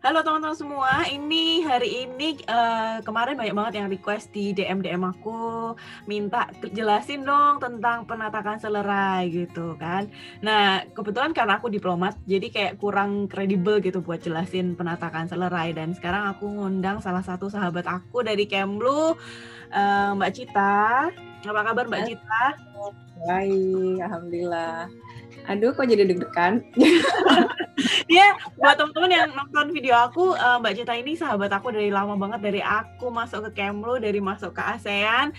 Halo teman-teman semua, hari ini kemarin banyak banget yang request di DM aku, minta jelasin dong tentang penatakan selerai gitu kan. Nah, kebetulan karena aku diplomat, jadi kayak kurang kredibel gitu buat jelasin penatakan selerai. Dan sekarang aku ngundang salah satu sahabat aku dari Kemlu, Mbak Cita. Apa kabar Mbak Cita? Baik, alhamdulillah. Aduh, kok jadi deg-degan? Ya, buat teman-teman yang nonton video aku, Mbak Cita ini sahabat aku dari lama banget, dari aku masuk ke Kemlu, dari masuk ke ASEAN.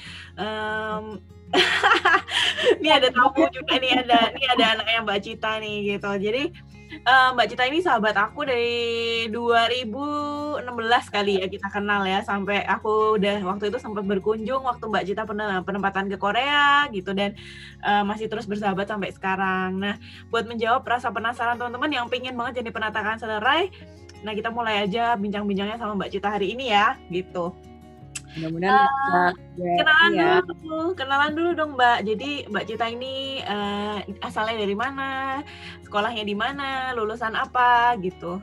Ini ada tamu juga nih, ada anaknya Mbak Cita nih gitu. Jadi Mbak Cita ini sahabat aku dari 2016 kali ya kita kenal ya, sampai aku udah waktu itu sempat berkunjung waktu Mbak Cita penempatan ke Korea gitu, dan masih terus bersahabat sampai sekarang. Nah, buat menjawab rasa penasaran teman-teman yang pengen banget jadi penatakan selerai, nah kita mulai aja bincang-bincangnya sama Mbak Cita hari ini ya gitu. Mudah-mudahan Kenalan dulu dong Mbak. Jadi Mbak Cita ini asalnya dari mana, sekolahnya di mana, lulusan apa gitu.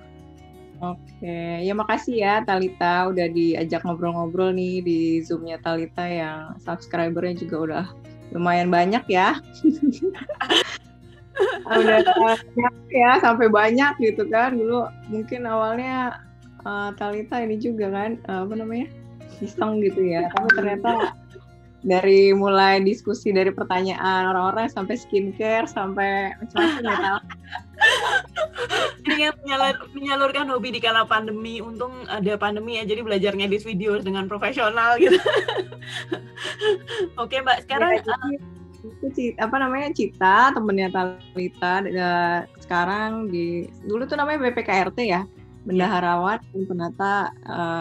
Oke, ya makasih ya Talita udah diajak ngobrol-ngobrol nih di Zoom-nya Talita yang subscribernya juga udah lumayan banyak ya. Udah banyak ya, sampai banyak gitu kan. Dulu mungkin awalnya Talita ini juga kan, iseng gitu ya. Tapi ternyata dari mulai diskusi dari pertanyaan orang-orang sampai skincare sampai macam-macam ya. Jadi menyalurkan hobi di kala pandemi. Untung ada pandemi ya, jadi belajar ngedit video dengan profesional gitu. Oke Mbak, sekarang Cita, temennya Talita, sekarang dulu tuh namanya BPKRT ya, bendaharawan dan penata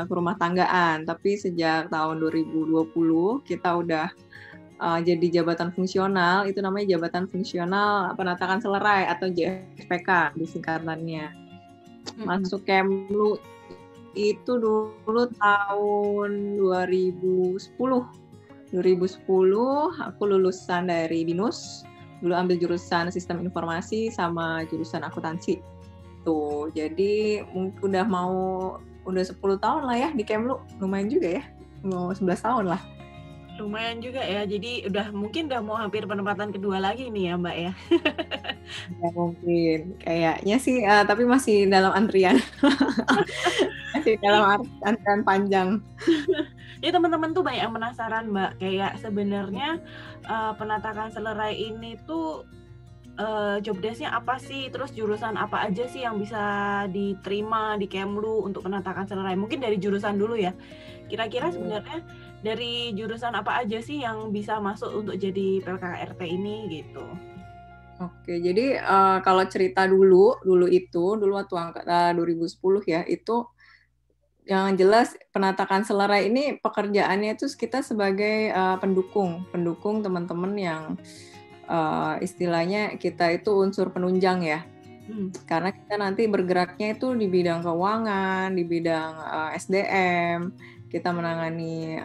rumah tanggaan. Tapi sejak tahun 2020 kita udah jadi jabatan fungsional, itu namanya jabatan fungsional penatakan selerai atau JFPK disingkatannya. Masuk Kemlu itu dulu tahun 2010 aku lulusan dari BINUS, dulu ambil jurusan sistem informasi sama jurusan akuntansi tuh. Jadi udah 10 tahun lah ya di Kemlu, lumayan juga ya, mau 11 tahun lah. Lumayan juga ya, jadi mungkin udah mau hampir penempatan kedua lagi nih ya Mbak ya. Ya mungkin, kayaknya sih, tapi masih dalam antrian. Masih dalam antrian panjang. Jadi teman-teman tuh banyak yang penasaran Mbak, kayak sebenarnya penatakan selerai ini tuh job desk-nya apa sih, terus jurusan apa aja sih yang bisa diterima di Kemlu untuk penatakan selerai. Mungkin dari jurusan dulu ya, kira-kira sebenarnya dari jurusan apa aja sih yang bisa masuk untuk jadi PKRT ini gitu. Oke, jadi kalau cerita dulu waktu angkatan 2010 ya, itu yang jelas penatakan selerai ini pekerjaannya itu kita sebagai pendukung teman-teman yang istilahnya kita itu unsur penunjang ya. Karena kita nanti bergeraknya itu di bidang keuangan, di bidang SDM, kita menangani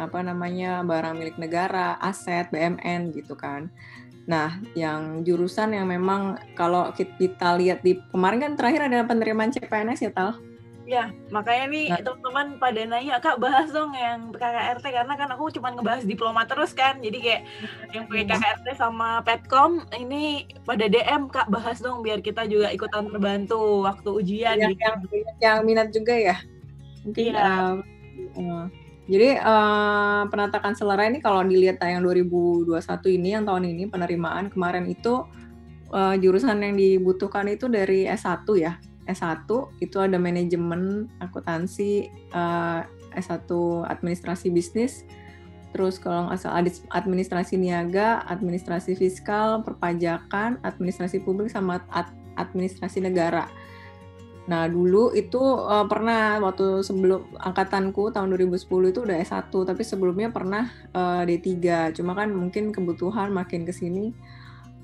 barang milik negara, aset, BMN gitu kan. Nah, yang jurusan yang memang kalau kita lihat di kemarin kan terakhir ada penerimaan CPNS ya, Tal? Ya, makanya nih teman-teman pada nanya, Kak bahas dong yang PKKRT, karena kan aku cuma ngebahas diploma terus kan, jadi kayak yang PKKRT sama Petkom ini pada DM, Kak bahas dong biar kita juga ikutan terbantu waktu ujian. Yang minat juga ya? Mungkin, iya. Jadi penatakan selerai ini kalau dilihat yang 2021 ini, yang tahun ini penerimaan kemarin itu jurusan yang dibutuhkan itu dari S1 ya. S1 itu ada manajemen akuntansi, S1 administrasi bisnis, terus kalau nggak salah administrasi niaga, administrasi fiskal, perpajakan, administrasi publik, sama administrasi negara. Nah dulu itu pernah waktu sebelum angkatanku tahun 2010 itu udah S1, tapi sebelumnya pernah D3, cuma kan mungkin kebutuhan makin kesini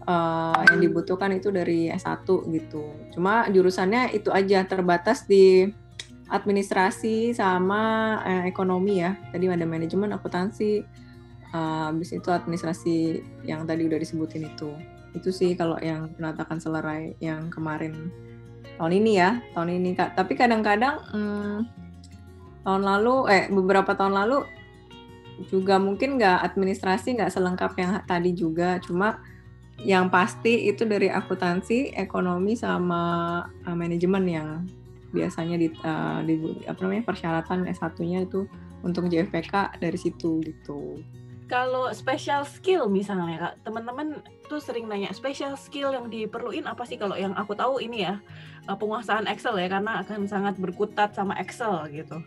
yang dibutuhkan itu dari S1 gitu. Cuma jurusannya itu aja, terbatas di administrasi sama ekonomi ya. Tadi ada manajemen, akuntansi, habis itu administrasi yang tadi udah disebutin itu. Itu sih kalau yang penatakan selerai yang kemarin tahun ini ya, tahun ini Kak. Tapi kadang-kadang beberapa tahun lalu juga mungkin nggak administrasi nggak selengkap yang tadi juga, cuma yang pasti itu dari akuntansi, ekonomi sama manajemen yang biasanya di persyaratan S1-nya itu untuk JFPK dari situ gitu. Kalau special skill misalnya Kak, teman-teman tuh sering nanya special skill yang diperluin apa sih? Kalau yang aku tahu ini ya penguasaan Excel ya, karena akan sangat berkutat sama Excel gitu.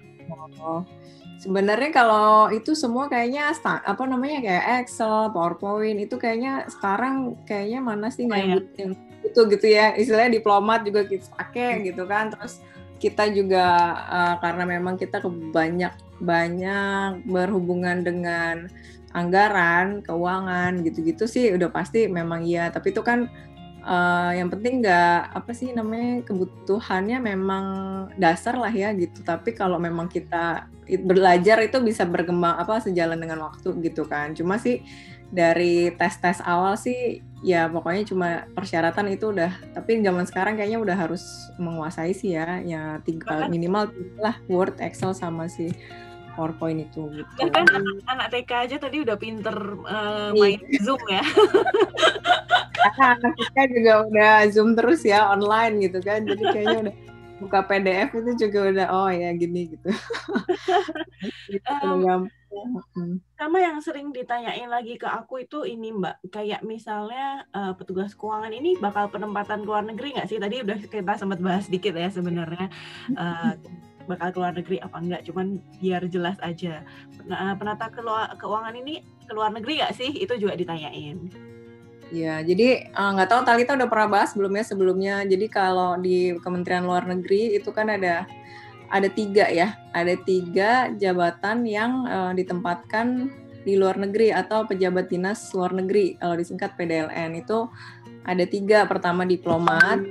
Sebenarnya kalau itu semua kayaknya kayak Excel, PowerPoint itu kayaknya sekarang kayaknya mana sih yang itu gitu ya, istilahnya diplomat juga kita pakai gitu kan. Terus kita juga karena memang kita banyak berhubungan dengan anggaran, keuangan gitu-gitu sih udah pasti memang iya. Tapi itu kan yang penting kebutuhannya memang dasar lah ya gitu. Tapi kalau memang kita belajar itu bisa berkembang sejalan dengan waktu gitu kan. Cuma sih dari tes awal sih ya pokoknya cuma persyaratan itu udah. Tapi zaman sekarang kayaknya udah harus menguasai sih ya minimal lah Word, Excel sama si PowerPoint itu gitu. Kan anak TK aja tadi udah pinter main Zoom ya. Anak kita juga udah Zoom terus ya online gitu kan, jadi kayaknya udah buka PDF itu juga udah gini gitu. Sama yang sering ditanyain lagi ke aku itu ini Mbak, kayak misalnya petugas keuangan ini bakal penempatan ke luar negeri nggak sih? Tadi udah kita sempat bahas dikit ya sebenarnya bakal ke luar negeri apa enggak, cuman biar jelas aja. Penata keuangan ini ke luar negeri nggak sih? Itu juga ditanyain. Ya, jadi nggak tahu Talita udah pernah bahas sebelumnya. Jadi kalau di Kementerian Luar Negeri itu kan ada 3 ya, ada 3 jabatan yang ditempatkan di luar negeri atau pejabat dinas luar negeri. Kalau disingkat PDLN itu ada 3. Pertama diplomat,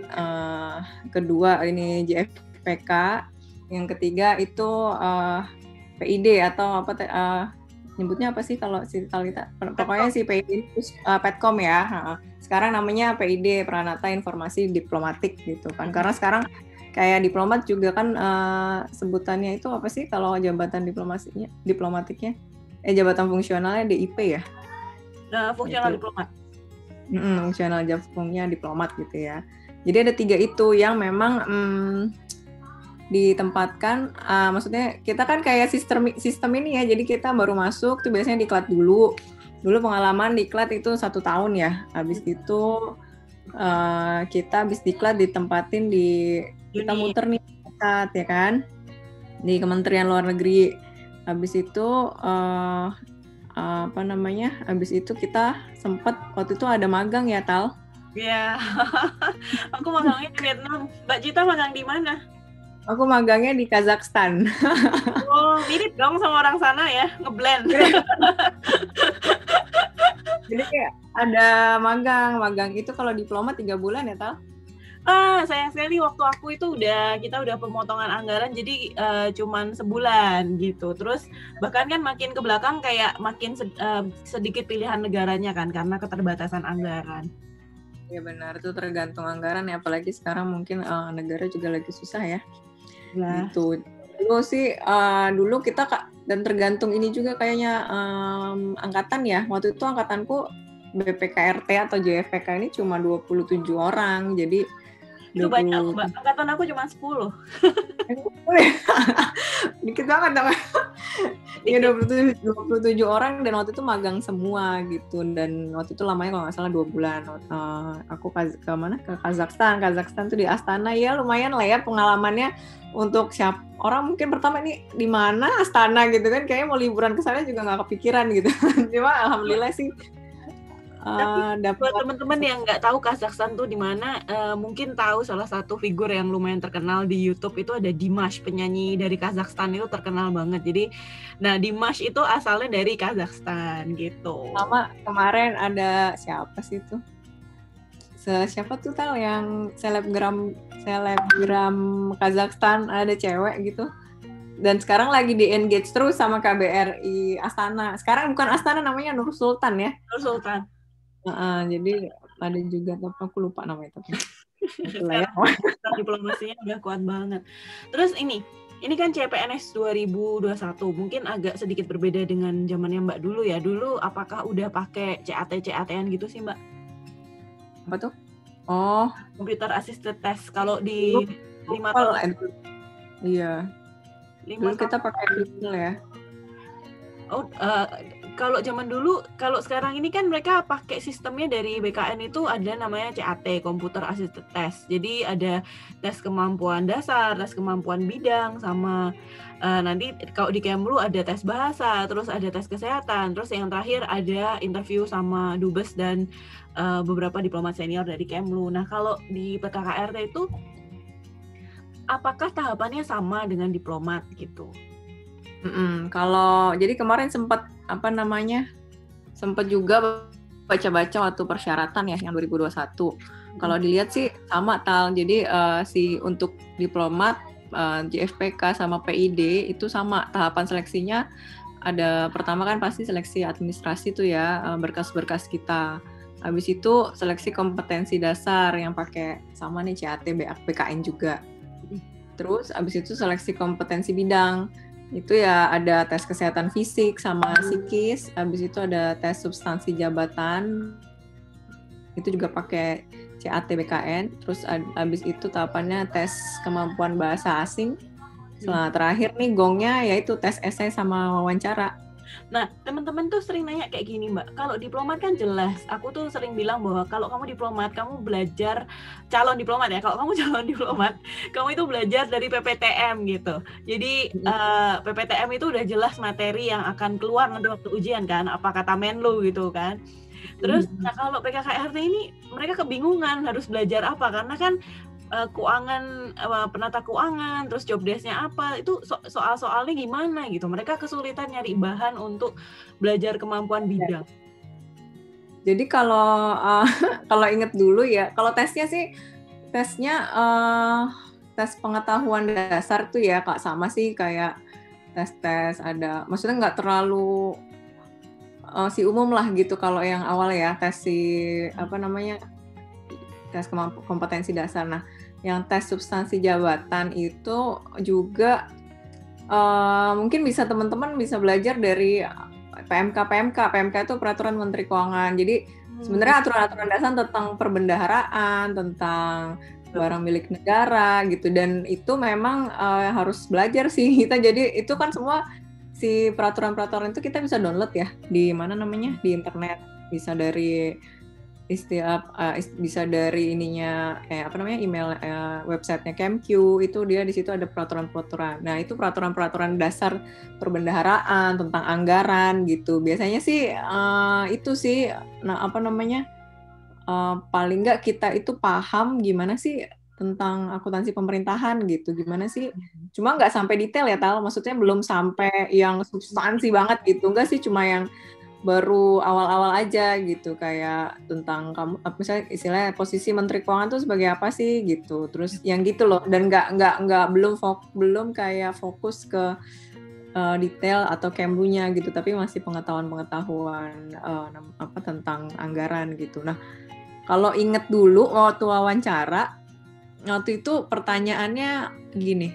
kedua ini JFPK, yang ketiga itu PID atau nyebutnya apa sih kalau si Talita? Pokoknya si PID Petkom ya. Sekarang namanya PID Pranata Informasi Diplomatik gitu kan. Karena sekarang kayak diplomat juga kan sebutannya itu apa sih kalau jabatan diplomatiknya? Jabatan fungsionalnya DIP ya? Fungsional gitu. Diplomat. Fungsional fungsinya diplomat gitu ya. Jadi ada 3 itu yang memang ditempatkan, maksudnya kita kan kayak sistem ini ya, jadi kita baru masuk tuh biasanya diklat dulu pengalaman diklat itu 1 tahun ya, habis itu kita habis diklat ditempatin kita muter nih ya kan di Kementerian Luar Negeri, habis itu habis itu kita sempat waktu itu ada magang ya Tal? Iya, aku magangnya di Vietnam. Mbak Cita magang di mana? Aku magangnya di Kazakhstan. Oh, mirip dong sama orang sana ya, ngeblend. Jadi kayak ada magang itu kalau diplomat 3 bulan ya, Tal? Sayang sekali waktu aku itu kita udah pemotongan anggaran, jadi cuman sebulan gitu. Terus bahkan kan makin ke belakang kayak makin sedikit pilihan negaranya kan, karena keterbatasan anggaran. Ya benar, itu tergantung anggaran ya, apalagi sekarang mungkin negara juga lagi susah ya. Gitu. Dulu sih dulu kita dan tergantung ini juga kayaknya angkatan ya. Waktu itu angkatanku BPKRT atau JFPK ini cuma 27 orang. Jadi itu banyak, Mbak. Angkatan aku cuma 10. Dikit banget dong. Ya 27 orang dan waktu itu magang semua gitu, dan waktu itu lamanya kalau nggak salah 2 bulan. Aku ke mana? Ke Kazakhstan tuh di Astana ya, lumayan lah ya pengalamannya untuk orang mungkin pertama ini di mana Astana gitu kan, kayaknya mau liburan ke sana juga nggak kepikiran gitu. Cuma alhamdulillah sih. Buat teman-teman yang nggak tahu Kazakhstan tuh di mana, mungkin tahu salah satu figur yang lumayan terkenal di YouTube itu ada Dimash, penyanyi dari Kazakhstan itu terkenal banget. Jadi, Dimash itu asalnya dari Kazakhstan gitu. Sama kemarin ada siapa sih itu? Siapa tuh tahu yang selebgram Kazakhstan, ada cewek gitu. Dan sekarang lagi di-engage terus sama KBRI Astana. Sekarang bukan Astana, namanya Nur Sultan ya. Nur Sultan. Jadi ada juga, tapi aku lupa namanya. Itulah ya. Sekarang diplomasinya udah kuat banget. Terus ini kan CPNS 2021, mungkin agak sedikit berbeda dengan zamannya Mbak dulu ya. Dulu apakah udah pakai CAT-an gitu sih Mbak? Apa tuh? Oh, Computer Assisted Test. Kalau di 5 tahun. Iya. Dulu kita pakai Google ya. Oh, kalau zaman dulu, kalau sekarang ini kan mereka pakai sistemnya dari BKN itu ada namanya CAT, Computer Assisted Test. Jadi ada tes kemampuan dasar, tes kemampuan bidang, sama nanti kalau di Kemlu ada tes bahasa, terus ada tes kesehatan, terus yang terakhir ada interview sama dubes dan beberapa diplomat senior dari Kemlu. Nah, kalau di PKKRT itu apakah tahapannya sama dengan diplomat gitu? Kalau jadi kemarin sempat juga baca-baca waktu persyaratan ya yang 2021. Kalau dilihat sih sama Tal. Jadi si untuk diplomat JFPK sama PID itu sama tahapan seleksinya. Ada pertama kan pasti seleksi administrasi tuh ya, berkas-berkas kita. Habis itu seleksi kompetensi dasar yang pakai sama nih CAT, BKN juga. Terus habis itu seleksi kompetensi bidang. Itu ya ada tes kesehatan fisik sama psikis, habis itu ada tes substansi jabatan, itu juga pakai CAT BKN, terus habis itu tahapannya tes kemampuan bahasa asing. Setelah terakhir nih gongnya yaitu tes esai sama wawancara. Nah, teman-teman tuh sering nanya kayak gini, Mbak. Kalau diplomat kan jelas. Aku tuh sering bilang bahwa kalau kamu diplomat, kamu belajar calon diplomat ya. Kalau kamu calon diplomat, kamu itu belajar dari PPTM gitu. Jadi PPTM itu udah jelas materi yang akan keluar nanti waktu ujian kan. Apa kata Menlu gitu kan. Terus, nah kalau PKKRT ini mereka kebingungan harus belajar apa karena kan keuangan, penata keuangan, terus job desk-nya apa, itu soal-soalnya gimana gitu. Mereka kesulitan nyari bahan untuk belajar kemampuan bidang. Jadi kalau inget dulu ya, kalau tesnya tes pengetahuan dasar tuh ya Kak, sama sih kayak tes ada, maksudnya nggak terlalu si umum lah gitu kalau yang awal ya, tes tes kompetensi dasar. Nah, yang tes substansi jabatan itu juga mungkin teman-teman bisa belajar dari PMK itu peraturan Menteri Keuangan. Jadi sebenarnya aturan-aturan dasar tentang perbendaharaan, tentang barang milik negara gitu, dan itu memang harus belajar sih kita. Jadi itu kan semua si peraturan-peraturan itu kita bisa download ya di di internet, bisa dari bisa dari email websitenya Kemq, itu dia di situ ada peraturan-peraturan. Nah, itu peraturan-peraturan dasar perbendaharaan tentang anggaran gitu. Biasanya sih itu sih paling nggak kita itu paham gimana sih tentang akuntansi pemerintahan gitu, gimana sih, cuma nggak sampai detail ya Tal, maksudnya belum sampai yang substansi banget gitu, nggak sih, cuma yang baru awal-awal aja gitu, kayak tentang kamu misalnya istilahnya posisi Menteri Keuangan tuh sebagai apa sih gitu, terus yang gitu loh, dan belum kayak fokus ke detail atau Kemlunya gitu, tapi masih pengetahuan tentang anggaran gitu. Nah, kalau inget dulu waktu wawancara, waktu itu pertanyaannya gini,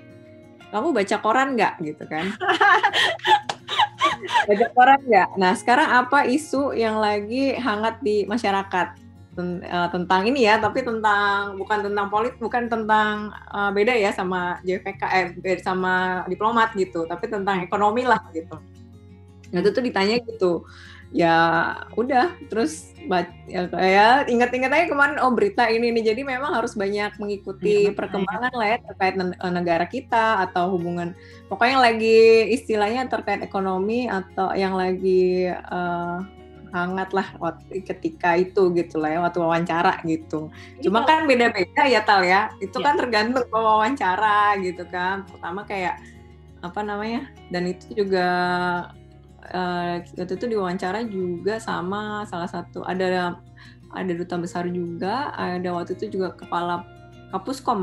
kamu baca koran nggak gitu kan? Baca koran nggak? Nah, sekarang apa isu yang lagi hangat di masyarakat tentang ini ya, tapi bukan tentang politik, bukan tentang beda ya sama JPK sama diplomat gitu, tapi tentang ekonomi lah gitu. Nah, itu tuh ditanya gitu. Ya udah, terus ya ingat-ingat aja kemarin, berita ini nih, jadi memang harus banyak mengikuti perkembangan lah ya terkait negara kita atau hubungan, pokoknya yang lagi istilahnya terkait ekonomi atau yang lagi hangat lah ketika itu gitu lah ya, waktu wawancara gitu. Cuma kan beda-beda ya Tal ya, itu kan tergantung wawancara gitu kan. Pertama kayak dan itu juga waktu itu diwawancara juga sama salah satu, ada duta besar juga, ada waktu itu juga kepala Kapuskom,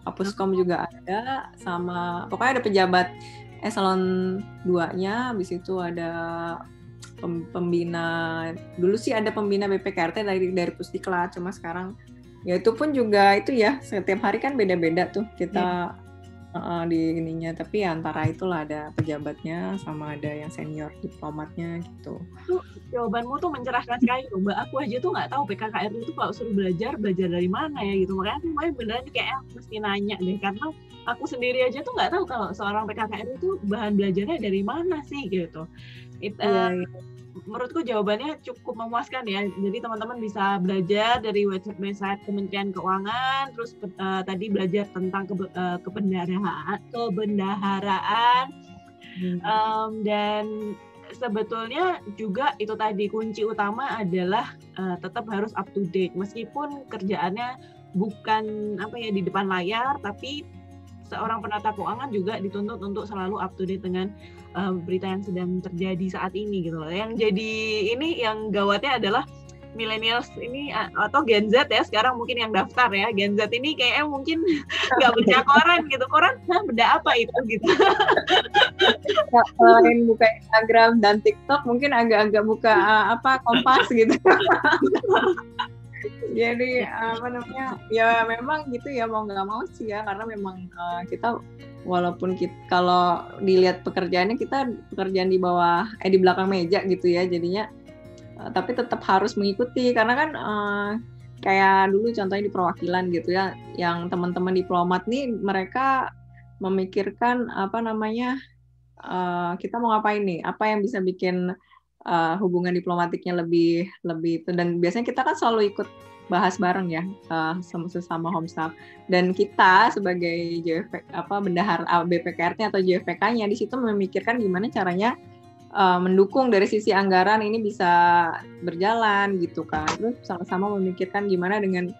Kapuskom juga ada, sama pokoknya ada pejabat eselon 2-nya, habis itu ada pembina, dulu sih ada pembina BPKRT dari Pusdiklat, cuma sekarang Ya itu pun juga itu ya, setiap hari kan beda-beda tuh kita di ininya, tapi ya antara itulah ada pejabatnya sama ada yang senior diplomatnya gitu. Tuh jawabanmu tuh mencerahkan sekali loh, Mbak. Aku aja tuh nggak tahu PKKRT itu kalau suruh belajar dari mana ya gitu. Makanya aku beneran kayak mesti nanya deh, karena aku sendiri aja tuh nggak tahu kalau seorang PKKRT itu bahan belajarnya dari mana sih gitu. Menurutku jawabannya cukup memuaskan ya. Jadi teman-teman bisa belajar dari website Kementerian Keuangan, terus tadi belajar tentang kebendaharaan, dan sebetulnya juga itu tadi kunci utama adalah tetap harus up to date meskipun kerjaannya bukan di depan layar, tapi seorang penata keuangan juga dituntut untuk selalu up to date dengan berita yang sedang terjadi saat ini gitu loh. Yang jadi ini yang gawatnya adalah millennials ini atau Gen Z ya sekarang mungkin yang daftar ya. Gen Z ini kayaknya mungkin nggak baca koran gitu. Koran benda apa itu gitu. Selain buka Instagram dan TikTok mungkin agak-agak buka Kompas gitu. Jadi ya memang gitu ya, mau nggak mau sih ya, karena memang kita walaupun kalau dilihat pekerjaannya kita pekerjaan di bawah di belakang meja gitu ya jadinya, tapi tetap harus mengikuti karena kan kayak dulu contohnya di perwakilan gitu ya, yang teman-teman diplomat nih mereka memikirkan kita mau ngapain nih, apa yang bisa bikin hubungan diplomatiknya lebih itu, dan biasanya kita kan selalu ikut bahas bareng ya sesama home staff, dan kita sebagai bendahara BPKRT atau JFPK-nya di situ memikirkan gimana caranya mendukung dari sisi anggaran ini bisa berjalan gitu kan, terus sama-sama memikirkan gimana dengan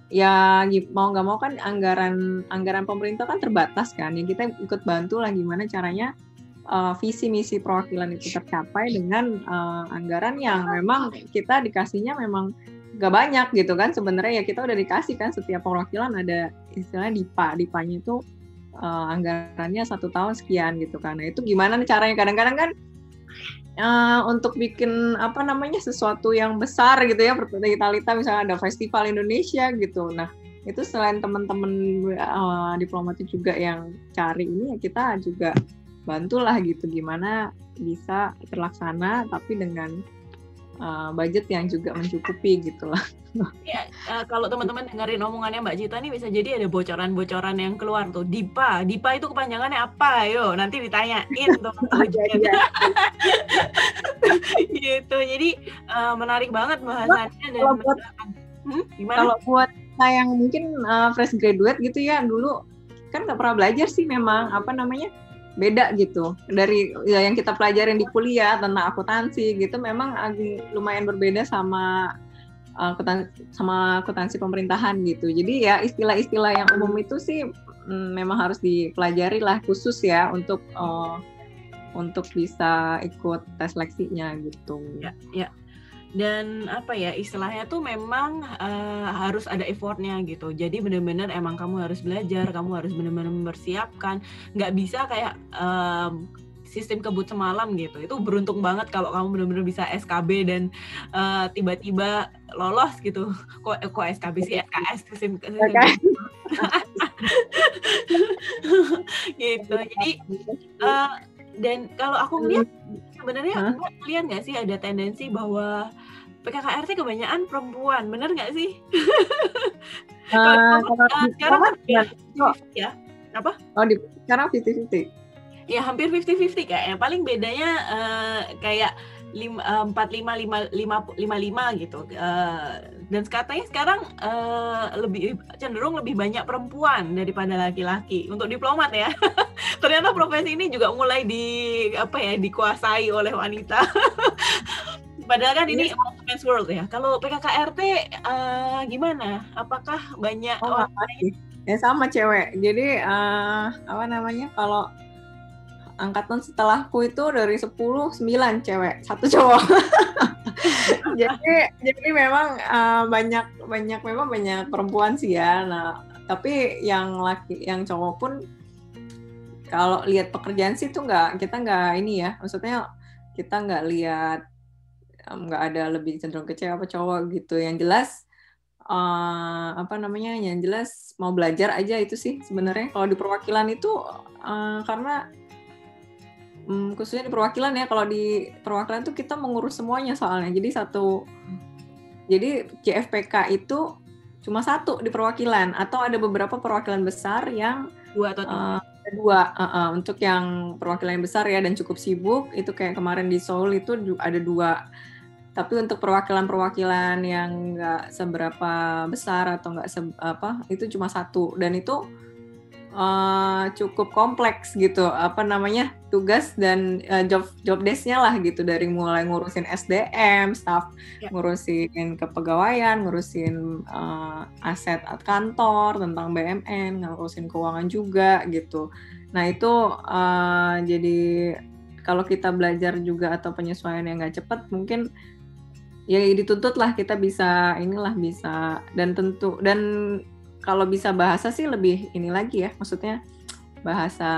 ya mau nggak mau kan anggaran pemerintah kan terbatas kan, yang kita ikut bantu lah gimana caranya visi misi perwakilan itu tercapai dengan anggaran yang memang kita dikasihnya memang gak banyak gitu kan. Sebenarnya ya kita udah dikasih kan setiap perwakilan ada istilahnya DIPA-nya itu anggarannya 1 tahun sekian gitu kan. Nah itu gimana caranya, kadang-kadang kan untuk bikin sesuatu yang besar gitu ya, seperti Talita misalnya ada festival Indonesia gitu. Nah itu selain teman-teman diplomatik juga yang cari ini, ya kita juga bantulah gitu gimana bisa terlaksana tapi dengan budget yang juga mencukupi gitu lah. Ya, kalau teman-teman dengerin omongannya Mbak Cita nih bisa jadi ada bocoran-bocoran yang keluar tuh. DIPA itu kepanjangannya apa? Yo, nanti ditanyain tuh. Gitu. Jadi menarik banget bahasannya dan gimana? Kalau buat saya yang mungkin fresh graduate gitu ya, dulu kan nggak pernah belajar sih, memang beda gitu dari yang kita pelajarin di kuliah tentang akuntansi gitu, memang lumayan berbeda sama akuntansi pemerintahan gitu. Jadi ya istilah-istilah yang umum itu sih memang harus dipelajari lah khusus ya untuk bisa ikut tes seleksinya gitu. Ya. Dan istilahnya tuh memang harus ada effortnya gitu. Jadi benar-benar emang kamu harus belajar, kamu harus benar-benar mempersiapkan. Nggak bisa kayak sistem kebut semalam gitu. Itu beruntung banget kalau kamu benar-benar bisa SKB dan tiba-tiba lolos gitu. Kok SKB sih, SKS sistem gitu. Jadi dan kalau aku ngeliat sebenarnya lihat nggak sih ada tendensi bahwa PKKRT kebanyakan perempuan, bener nggak sih? Sekarang ya apa? Sekarang 50-50. Ya hampir 50-50 kayaknya. Paling bedanya kayak 45-55 gitu. Dan katanya sekarang lebih cenderung lebih banyak perempuan daripada laki-laki untuk diplomat ya. Ternyata profesi ini juga mulai dikuasai oleh wanita. Padahal kan ini men's world ya. Kalau PKKRT gimana? Apakah banyak orang lain? Ya sama cewek. Jadi kalau angkatan setelahku itu dari 10, 9 cewek, 1 cowok. jadi memang banyak perempuan sih ya. Nah, tapi yang cowok pun kalau lihat pekerjaan sih tuh kita nggak ini ya. Maksudnya kita nggak lihat nggak ada lebih cenderung ke cewek apa cowok gitu. Yang jelas apa namanya, yang jelas mau belajar aja itu sih sebenarnya. Kalau di perwakilan itu karena khususnya di perwakilan ya, kalau di perwakilan tuh kita mengurus semuanya soalnya. Jadi JFPK itu cuma satu di perwakilan, atau ada beberapa perwakilan besar yang 2 atau 3. Dua. Untuk yang perwakilan yang besar ya dan cukup sibuk, itu kayak kemarin di Seoul itu ada 2. Tapi untuk perwakilan-perwakilan yang nggak seberapa besar atau nggak itu cuma 1, dan itu cukup kompleks gitu, apa namanya, tugas dan job desk-nya lah gitu, dari mulai ngurusin SDM, staff, ngurusin kepegawaian, ngurusin aset kantor, tentang BMN, ngurusin keuangan juga gitu. Nah itu jadi kalau kita belajar juga atau penyesuaian yang nggak cepat, mungkin ya dituntut lah kita bisa dan tentu, dan kalau bisa bahasa sih lebih ini lagi ya, maksudnya bahasa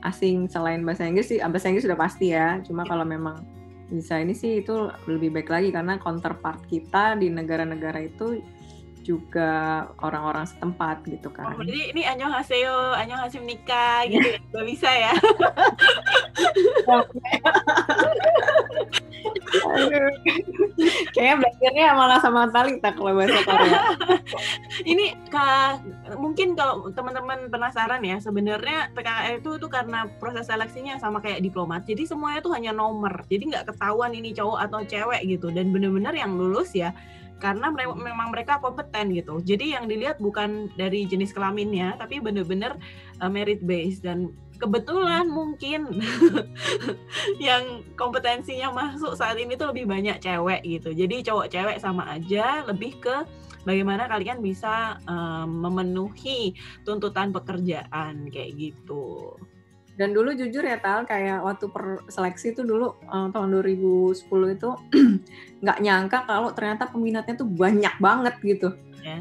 asing selain bahasa Inggris sih, bahasa Inggris sudah pasti ya, cuma kalau memang bisa ini sih itu lebih baik lagi, karena counterpart kita di negara-negara itu juga orang-orang setempat gitu kan. Jadi ini annyeonghaseyo, annyeonghasimnika gitu ya, nggak bisa ya? Kayaknya belajarnya malah sama Talita kalau bahasa Korea. Ini mungkin kalau teman-teman penasaran ya, sebenarnya PKKR itu karena proses seleksinya sama kayak diplomat, jadi semuanya tuh hanya nomor, jadi nggak ketahuan ini cowok atau cewek gitu, dan benar-benar yang lulus ya karena memang mereka kompeten gitu. Jadi yang dilihat bukan dari jenis kelaminnya, tapi benar-benar merit based, dan kebetulan mungkin yang kompetensinya masuk saat ini tuh lebih banyak cewek gitu. Jadi cowok cewek sama aja, lebih ke bagaimana kalian bisa memenuhi tuntutan pekerjaan kayak gitu. Dan dulu jujur ya Tal, kayak waktu seleksi itu dulu tahun 2010 itu nggak nyangka kalau ternyata peminatnya tuh banyak banget gitu.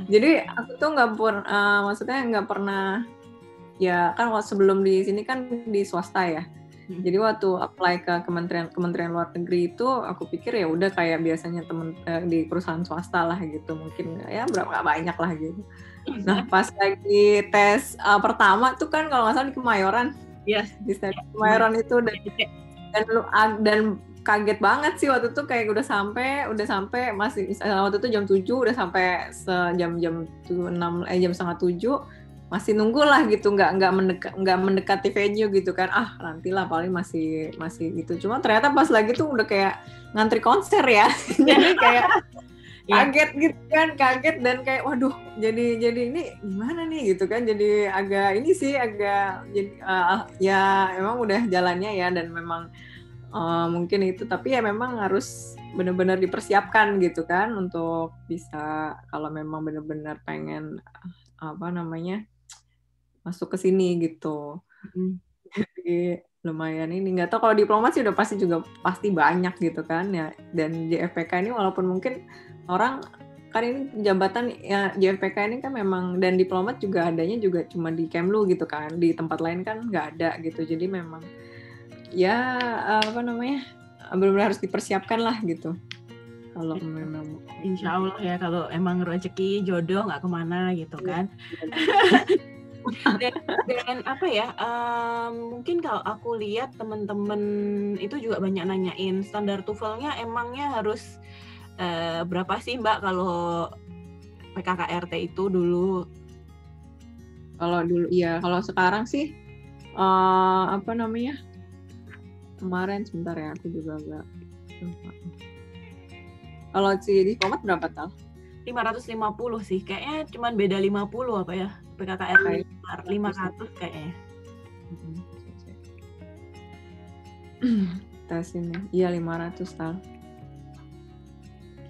Jadi aku tuh maksudnya nggak pernah, ya kan sebelum di sini kan di swasta ya. Jadi waktu apply ke Kementerian Luar Negeri itu, aku pikir ya udah kayak biasanya di perusahaan swasta lah gitu, mungkin ya berapa banyak lah gitu. Nah pas lagi tes pertama tuh kan kalau nggak salah di Kemayoran. Yes, di stadion Kemayoran itu, dan kaget banget sih waktu itu, kayak udah sampai masih waktu itu jam 7 udah sampai jam 6 jam setengah 7 masih nunggu lah gitu, nggak mendekati venue gitu kan, nantilah paling masih gitu. Cuma ternyata pas lagi tuh udah kayak ngantri konser ya. Jadi kayak kaget gitu kan, dan kayak waduh, jadi ini gimana nih gitu kan, jadi agak ya emang udah jalannya ya, dan memang mungkin itu, tapi ya memang harus benar-benar dipersiapkan gitu kan untuk bisa, kalau memang benar-benar pengen masuk ke sini gitu. Jadi lumayan ini, nggak tahu kalau diplomat sih udah pasti banyak gitu kan ya. Dan JFPK ini walaupun mungkin orang kan ini jabatan ya, JFPK ini kan memang, dan diplomat juga adanya juga cuma di Kemlu gitu kan, di tempat lain kan nggak ada gitu. Jadi memang ya benar-benar harus dipersiapkan lah gitu. Kalau memang insya Allah ya, kalau emang rezeki jodoh nggak kemana gitu kan. Dan apa ya, mungkin kalau aku lihat teman-teman itu juga banyak nanyain standar TOEFL-nya emangnya harus berapa sih Mbak kalau PKKRT itu dulu? Kalau dulu iya, kalau sekarang sih kemarin sebentar ya, aku juga agak lupa. Kalau si diplomat berapa Tal? 550 sih, kayaknya cuma beda 50 apa ya, PKKRT 500 kayaknya. Tes ini, iya 500 Tal.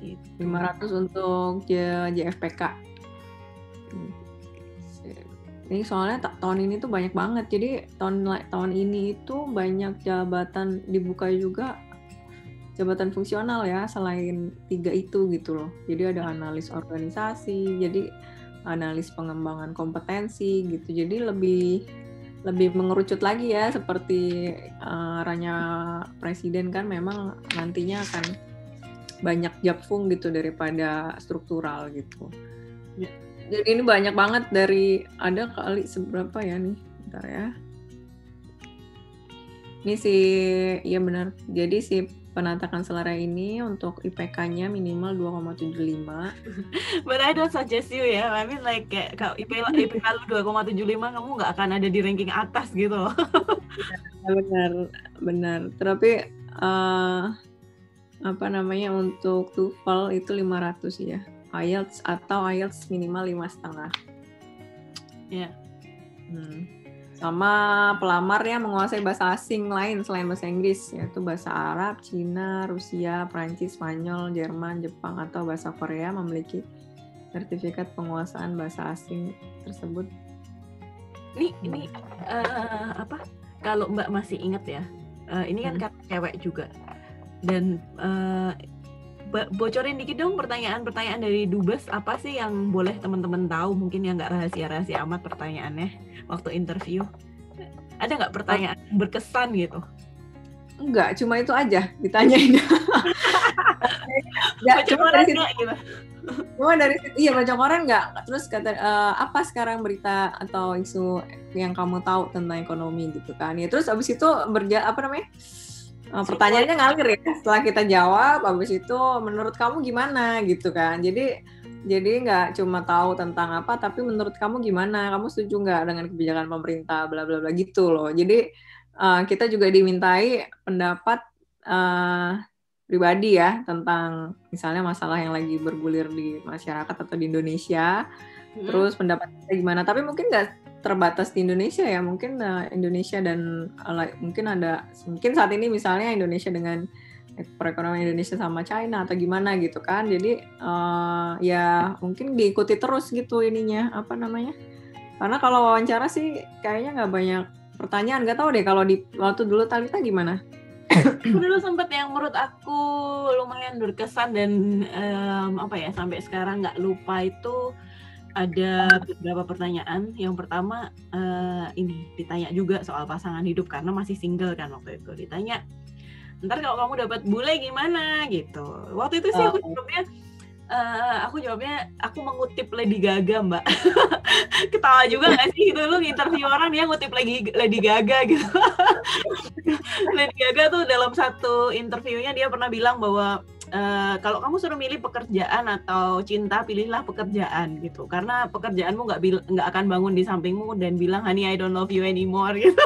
Gitu. 500 untuk JFPK. Ini soalnya tahun ini tuh banyak banget, jadi tahun ini itu banyak jabatan dibuka juga, jabatan fungsional ya, selain 3 itu gitu loh. Jadi ada analis organisasi, jadi analis pengembangan kompetensi gitu. Jadi lebih mengerucut lagi ya, seperti arahnya presiden kan memang nantinya akan banyak japfung gitu daripada struktural gitu. Jadi ini banyak banget dari, ada kali seberapa ya nih, bentar ya. Ini sih, iya benar. Jadi si penatakan selera ini untuk IPK-nya minimal 2,75. But I don't suggest you ya. I mean like kayak kalau IPK lu 2,75 kamu nggak akan ada di ranking atas gitu loh. Benar. Tapi apa namanya, untuk TOEFL itu 500 ya. IELTS atau IELTS minimal 5,5. Ya. Sama pelamar yang menguasai bahasa asing lain selain bahasa Inggris, yaitu bahasa Arab, Cina, Rusia, Prancis, Spanyol, Jerman, Jepang, atau bahasa Korea, memiliki sertifikat penguasaan bahasa asing tersebut. Ini apa? Kalau Mbak masih ingat ya, ini kan kata cewek juga. Dan bocorin dikit dong pertanyaan-pertanyaan dari Dubes, apa sih yang boleh teman-teman tahu, mungkin yang nggak rahasia-rahasia amat pertanyaannya waktu interview. Ada nggak pertanyaan berkesan gitu? Enggak, cuma itu aja ditanyain. Cuma dari situ gitu. Cuma dari situ, iya baca koran nggak? Terus kata apa sekarang berita atau isu yang kamu tahu tentang ekonomi gitu kan? Ya terus abis itu pertanyaannya ngalir ya. Setelah kita jawab, abis itu menurut kamu gimana gitu kan? Jadi nggak cuma tahu tentang apa, tapi menurut kamu gimana? Kamu setuju nggak dengan kebijakan pemerintah? Bla bla bla gitu loh. Jadi kita juga dimintai pendapat pribadi ya tentang misalnya masalah yang lagi bergulir di masyarakat atau di Indonesia. Terus pendapat kita gimana? Tapi mungkin nggak terbatas di Indonesia ya, mungkin Indonesia dan mungkin saat ini misalnya Indonesia dengan perekonomian Indonesia sama China atau gimana gitu kan. Jadi ya mungkin diikuti terus gitu ininya, apa namanya, karena kalau wawancara sih kayaknya nggak banyak pertanyaan. Nggak tahu deh kalau di waktu dulu Talita gimana. Dulu sempat yang menurut aku lumayan berkesan dan sampai sekarang nggak lupa, itu ada beberapa pertanyaan. Yang pertama ini ditanya juga soal pasangan hidup karena masih single kan waktu itu. Ditanya, ntar kalau kamu dapat bule gimana gitu. Waktu itu sih aku jawabnya aku mengutip Lady Gaga, Mbak. Ketawa juga nggak sih itu, lu interview orang dia ngutip Lady Gaga gitu. Lady Gaga tuh dalam satu interviewnya dia pernah bilang bahwa kalau kamu suruh milih pekerjaan atau cinta, pilihlah pekerjaan gitu, karena pekerjaanmu nggak akan bangun di sampingmu dan bilang honey I don't love you anymore gitu.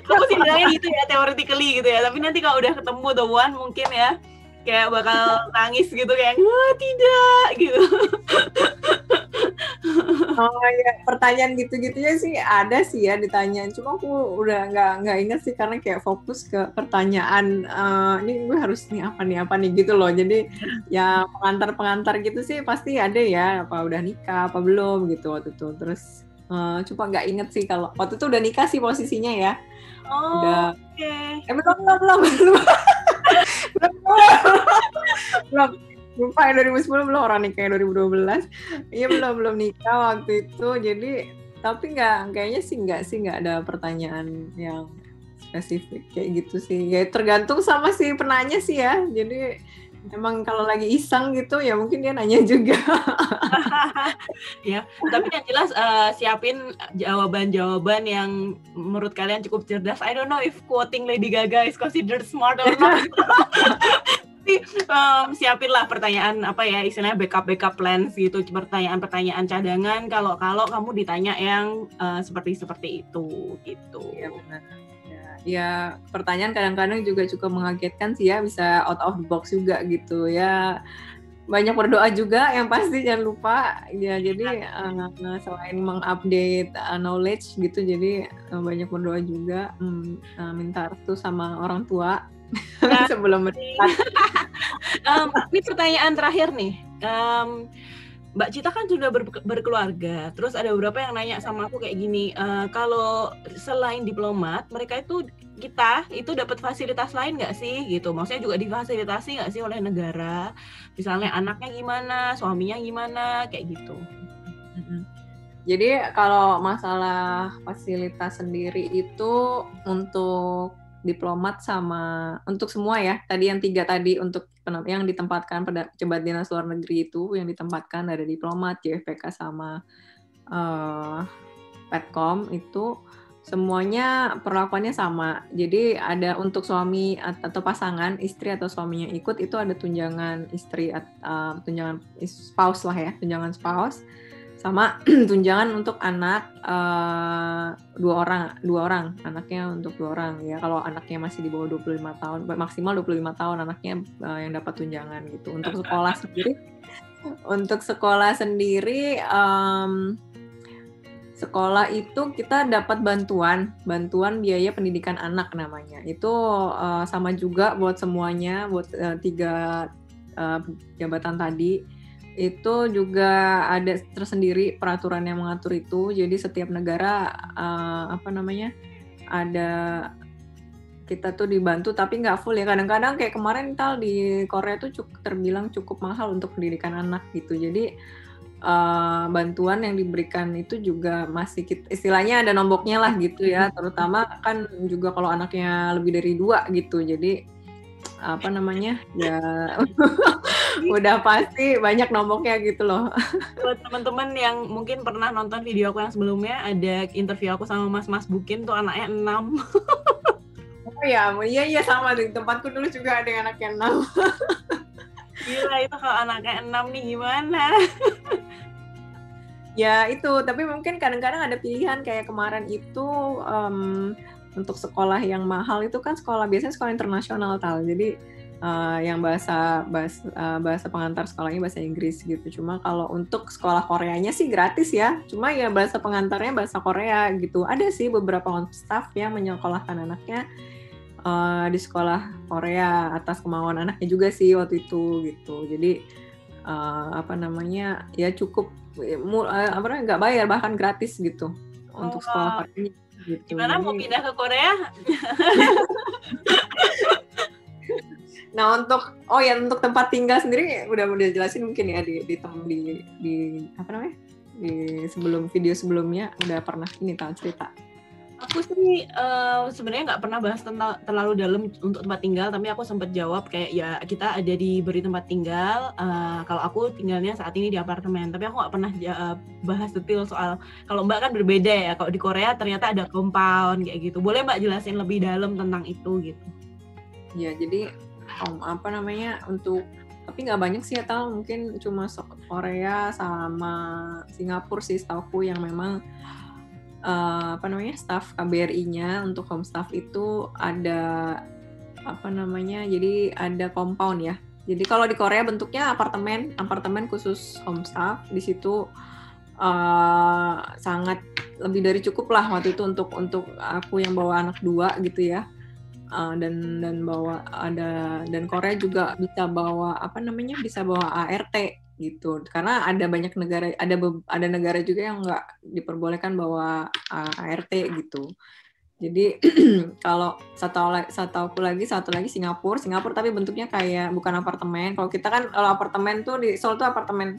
Aku sih bilangnya gitu ya, theoretically gitu ya, tapi nanti kalau udah ketemu the one mungkin ya kayak bakal nangis gitu, kayak wah tidak gitu. Oh ya, pertanyaan gitu-gitunya sih ada sih ya ditanyain, cuma aku udah nggak inget sih karena kayak fokus ke pertanyaan ini gue harus apa nih gitu loh. Jadi ya pengantar gitu sih pasti ada ya, apa udah nikah apa belum gitu waktu itu. Terus cuma nggak inget sih kalau waktu itu udah nikah sih posisinya ya. Oh, udah. Okay. Belum. Lupa ya, 2010 belum, orang nikah 2012. Iya belum nikah waktu itu. Jadi tapi kayaknya sih nggak ada pertanyaan yang spesifik kayak gitu sih. Ya tergantung sama si penanya sih ya. Jadi emang kalau lagi iseng gitu ya mungkin dia nanya juga. Ya, tapi yang jelas siapin jawaban-jawaban yang menurut kalian cukup cerdas. I don't know if quoting Lady Gaga is considered smart or not. Siapinlah pertanyaan apa ya istilahnya backup plans gitu, pertanyaan cadangan kalau kamu ditanya yang seperti itu gitu. Iya benar. Ya pertanyaan kadang-kadang juga cukup mengagetkan sih ya, bisa out of the box juga gitu ya. Banyak berdoa juga yang pasti, jangan lupa ya. Jadi selain mengupdate knowledge gitu, jadi banyak berdoa juga, minta restu sama orang tua sebelum berangkat. Ini pertanyaan terakhir nih, Mbak Cita kan sudah berkeluarga, terus ada beberapa yang nanya sama aku kayak gini, kalau selain diplomat, kita itu dapat fasilitas lain nggak sih gitu? Maksudnya juga difasilitasi nggak sih oleh negara? Misalnya anaknya gimana, suaminya gimana, kayak gitu. Jadi kalau masalah fasilitas sendiri itu untuk diplomat sama untuk semua ya. Tadi yang 3 tadi untuk yang ditempatkan pada pejabat dinas luar negeri itu yang ditempatkan ada diplomat, JFPK sama Petkom itu semuanya perlakuannya sama. Jadi ada untuk suami atau pasangan, istri atau suaminya ikut itu ada tunjangan istri, tunjangan spouse lah ya, tunjangan spouse, sama tunjangan untuk anak 2 orang, anaknya untuk 2 orang ya. Kalau anaknya masih di bawah 25 tahun, maksimal 25 tahun anaknya yang dapat tunjangan gitu. Untuk sekolah sendiri sekolah itu kita dapat bantuan biaya pendidikan anak namanya. Itu sama juga buat semuanya, buat 3 jabatan tadi. Itu juga ada tersendiri peraturan yang mengatur itu. Jadi setiap negara ada kita tuh dibantu tapi nggak full ya. Kadang-kadang kayak kemarin di Korea tuh terbilang cukup mahal untuk pendidikan anak gitu. Jadi bantuan yang diberikan itu juga masih istilahnya ada nomboknya lah gitu ya, terutama kan juga kalau anaknya lebih dari 2 gitu, jadi ya udah pasti banyak nomboknya gitu loh. Buat teman-teman yang mungkin pernah nonton video aku yang sebelumnya, ada interview aku sama Mas Bukin tuh anaknya 6. Oh ya, iya sama di tempatku dulu juga ada yang anaknya 6. Gila, itu kalau anaknya 6 nih gimana? Ya itu, tapi mungkin kadang-kadang ada pilihan kayak kemarin itu untuk sekolah yang mahal itu kan biasanya sekolah internasional jadi yang bahasa pengantar sekolahnya bahasa Inggris gitu. Cuma kalau untuk sekolah Koreanya sih gratis ya, cuma ya bahasa pengantarnya bahasa Korea gitu. Ada sih beberapa staff yang menyekolahkan anaknya di sekolah Korea atas kemauan anaknya juga sih waktu itu gitu. Jadi ya cukup nggak bayar, bahkan gratis gitu untuk sekolah Korea gitu. Gimana mau pindah ke Korea? Nah untuk tempat tinggal sendiri udah jelasin mungkin ya di sebelum video sebelumnya udah pernah cerita. Aku sih sebenarnya nggak pernah bahas terlalu dalam untuk tempat tinggal, tapi aku sempat jawab kayak ya kita ada diberi tempat tinggal. Kalau aku tinggalnya saat ini di apartemen, tapi aku nggak pernah bahas detail soal kalau Mbak kan berbeda ya. Kalau di Korea ternyata ada compound kayak gitu. Boleh Mbak jelasin lebih dalam tentang itu gitu? Ya jadi untuk tapi nggak banyak sih atau mungkin cuma Korea sama Singapura sih setauku yang memang staff KBRI-nya untuk home staff itu ada jadi ada compound ya. Jadi kalau di Korea bentuknya apartemen khusus home staff. Di situ sangat lebih dari cukup lah waktu itu untuk aku yang bawa anak 2 gitu ya. Dan Korea juga bisa bawa bisa bawa ART gitu, karena ada banyak negara, ada negara juga yang nggak diperbolehkan bawa ART gitu. Jadi kalau satu lagi Singapura tapi bentuknya kayak bukan apartemen. Kalau kita kan kalau apartemen tuh di Seoul tuh apartemen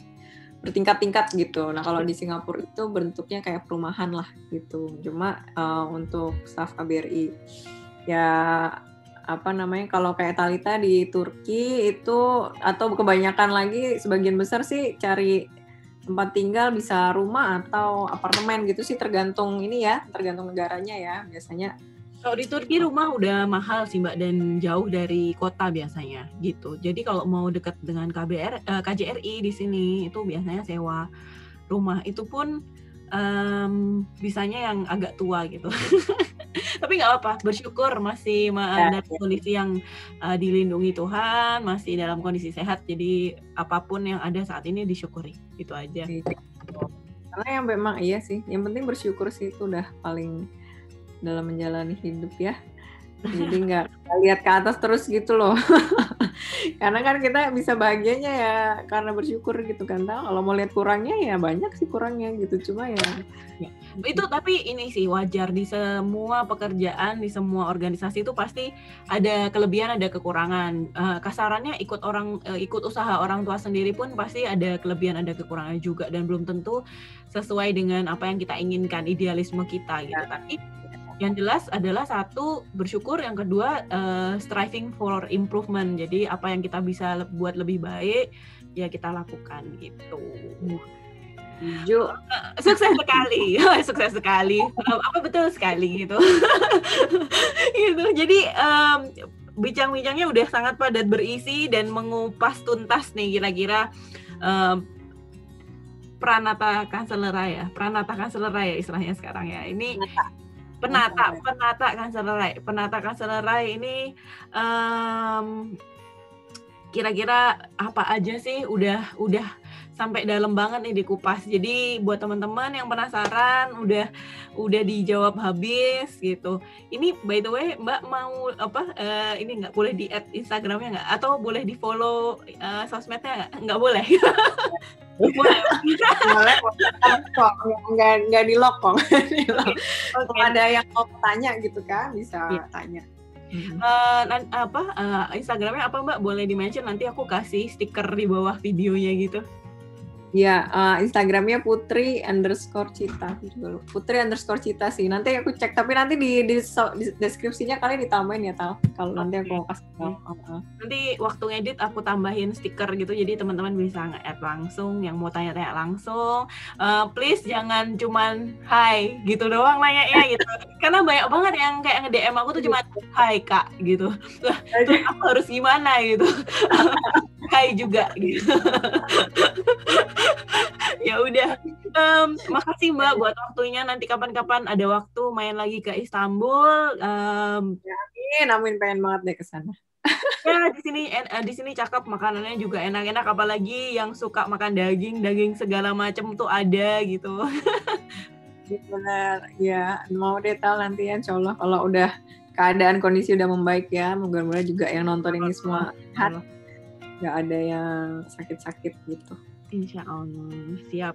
bertingkat-tingkat gitu. Nah kalau di Singapura itu bentuknya kayak perumahan lah gitu. Cuma untuk staf KBRI ya kalau kayak Talita di Turki itu, atau kebanyakan lagi sebagian besar sih cari tempat tinggal bisa rumah atau apartemen gitu sih, tergantung negaranya ya biasanya. Kalau di Turki rumah udah mahal sih Mbak, dan jauh dari kota biasanya gitu. Jadi kalau mau dekat dengan KJRI di sini itu biasanya sewa rumah, itu pun bisanya yang agak tua gitu. Tapi nggak apa, bersyukur masih dalam kondisi yang dilindungi Tuhan, masih dalam kondisi sehat. Jadi apapun yang ada saat ini disyukuri, itu aja. Karena yang memang iya sih, yang penting bersyukur sih, itu udah paling dalam menjalani hidup ya. Jadi nggak lihat ke atas terus gitu loh. Karena kan kita bisa bahagianya ya karena bersyukur gitu kan. Kalau mau lihat kurangnya ya banyak sih kurangnya gitu. Cuma ya. Itu tapi ini sih wajar, di semua pekerjaan, di semua organisasi itu pasti ada kelebihan, ada kekurangan. Kasarannya ikut usaha orang tua sendiri pun pasti ada kelebihan, ada kekurangan juga, dan belum tentu sesuai dengan apa yang kita inginkan, idealisme kita gitu. Tapi Yang jelas adalah satu bersyukur, yang kedua striving for improvement. Jadi apa yang kita bisa buat lebih baik ya kita lakukan gitu. Sukses sekali, sukses sekali. Apa betul sekali gitu. Gitu. Jadi bincang-bincangnya udah sangat padat berisi dan mengupas tuntas nih kira-kira Pranata Kanselera ya istilahnya sekarang ya. Ini penata Kanselera ini kira-kira apa aja sih udah sampai dalam banget nih dikupas. Jadi buat teman-teman yang penasaran udah dijawab habis gitu. Ini by the way Mbak mau ini nggak boleh di-add Instagramnya nggak? Atau boleh di-follow sosmednya nggak? Nggak boleh. Boleh nggak di lock kok. Kalau ada yang mau tanya gitu kan bisa tanya. Instagramnya apa Mbak? Boleh di-mention, nanti aku kasih stiker di bawah videonya gitu. Ya, Instagramnya Putri_Cita. Putri_Cita sih. Nanti aku cek, tapi nanti di deskripsinya kalian ditambahin ya, Tal. Kalau nanti aku kasih tahu. Nanti waktu ngedit aku tambahin stiker gitu, jadi teman-teman bisa nge-add langsung, yang mau tanya-tanya langsung. Please jangan cuman hai gitu doang nanya gitu. Karena banyak banget yang kayak nge-DM aku tuh cuma hai Kak gitu. Terus aku harus gimana gitu. Hai juga gitu. Ya udah, makasih Mbak buat waktunya. Nanti kapan-kapan ada waktu main lagi ke Istanbul. Amin, pengen banget deh ke sana. Ya di sini cakep, makanannya juga enak-enak, apalagi yang suka makan daging segala macam tuh ada gitu. Benar, ya mau deh Tal nanti ya, insya Allah kalau udah keadaan kondisi udah membaik ya, moga-moga juga yang nonton ini semua sehat, nggak ada yang sakit-sakit gitu. Insya Allah, siap.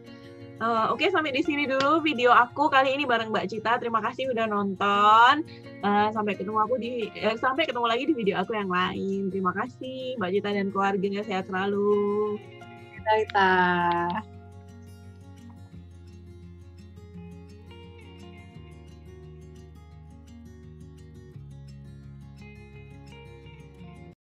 Oke, sampai di sini dulu video aku kali ini bareng Mbak Cita. Terima kasih udah nonton. Sampai ketemu lagi di video aku yang lain. Terima kasih Mbak Cita dan keluarga, sehat selalu. Dadah.